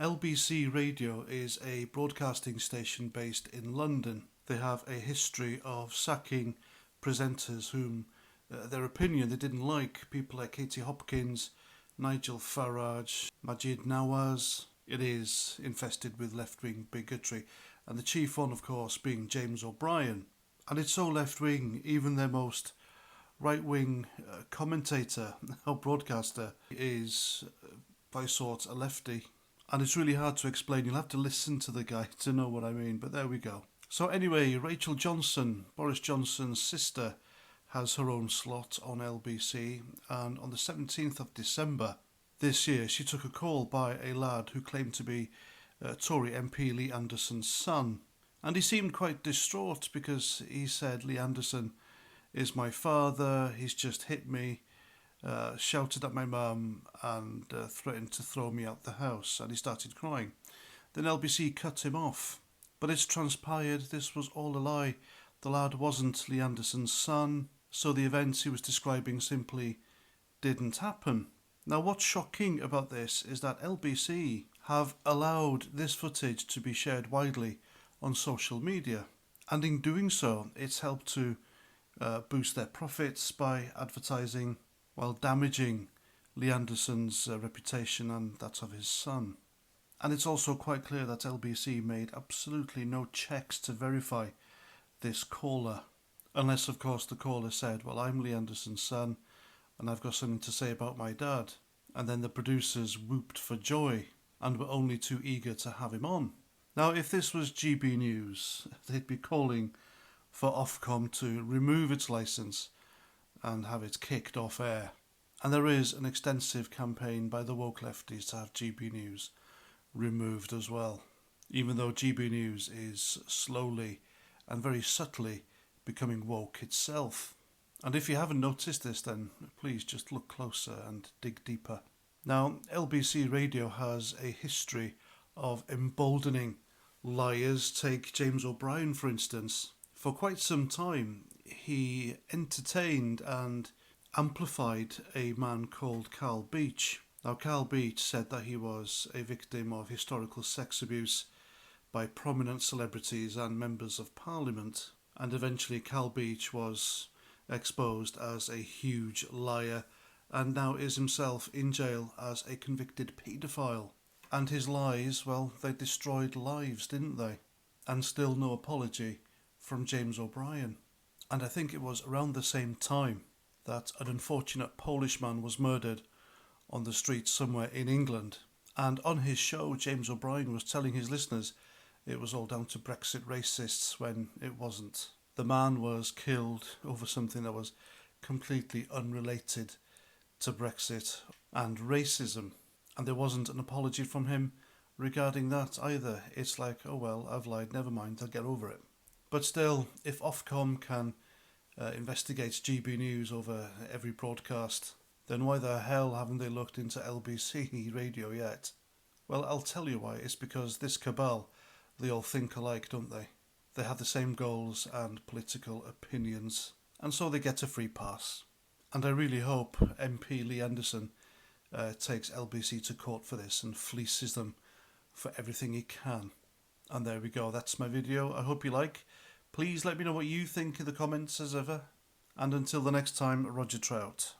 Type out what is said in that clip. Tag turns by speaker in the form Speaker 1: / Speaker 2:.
Speaker 1: LBC Radio is a broadcasting station based in London. They have a history of sacking presenters whom their opinion they didn't like. People like Katie Hopkins, Nigel Farage, Majid Nawaz. It is infested with left-wing bigotry, and the chief one, of course, being James O'Brien. And it's so left-wing, even their most right-wing commentator or broadcaster is by sorts a lefty. And it's really hard to explain. You'll have to listen to the guy to know what I mean, but there we go. So anyway, Rachel Johnson, Boris Johnson's sister, has her own slot on LBC, and on the 17th of December this year, she took a call by a lad who claimed to be Tory MP Lee Anderson's son. And he seemed quite distraught because he said, Lee Anderson is my father, he's just hit me, shouted at my mum and threatened to throw me out the house, and he started crying. Then LBC cut him off. But it's transpired this was all a lie. The lad wasn't Lee Anderson's son, so the events he was describing simply didn't happen. Now what's shocking about this is that LBC have allowed this footage to be shared widely on social media, and in doing so it's helped to boost their profits by advertising while damaging Lee Anderson's reputation and that of his son. And it's also quite clear that LBC made absolutely no checks to verify this caller, unless of course the caller said, well, I'm Lee Anderson's son and I've got something to say about my dad. And then the producers whooped for joy and were only too eager to have him on. Now if this was GB News, they'd be calling for Ofcom to remove its licence and have it kicked off air. And there is an extensive campaign by the woke lefties to have GB News removed as well, even though GB News is slowly and very subtly becoming woke itself. And if you haven't noticed this, then please just look closer and dig deeper. Now, LBC Radio has a history of emboldening liars. Take James O'Brien, for instance. For quite some time, he entertained and amplified a man called Carl Beech. Now, Carl Beech said that he was a victim of historical sex abuse by prominent celebrities and members of parliament, and eventually Carl Beech was exposed as a huge liar and now is himself in jail as a convicted paedophile. And his lies, well, they destroyed lives, didn't they? And still no apology from James O'Brien. And I think it was around the same time that an unfortunate Polish man was murdered on the streets somewhere in England. And on his show, James O'Brien was telling his listeners it was all down to Brexit racists when it wasn't. The man was killed over something that was completely unrelated to Brexit and racism. And there wasn't an apology from him regarding that either. It's like, oh well, I've lied, never mind, I'll get over it. But still, if Ofcom can investigate GB News over every broadcast, then why the hell haven't they looked into LBC Radio yet? Well, I'll tell you why. It's because this cabal, they all think alike, don't they? They have the same goals and political opinions, and so they get a free pass. And I really hope MP Lee Anderson takes LBC to court for this and fleeces them for everything he can. And there we go, that's my video. I hope you like. Please let me know what you think in the comments as ever. And until the next time, Roger Trout.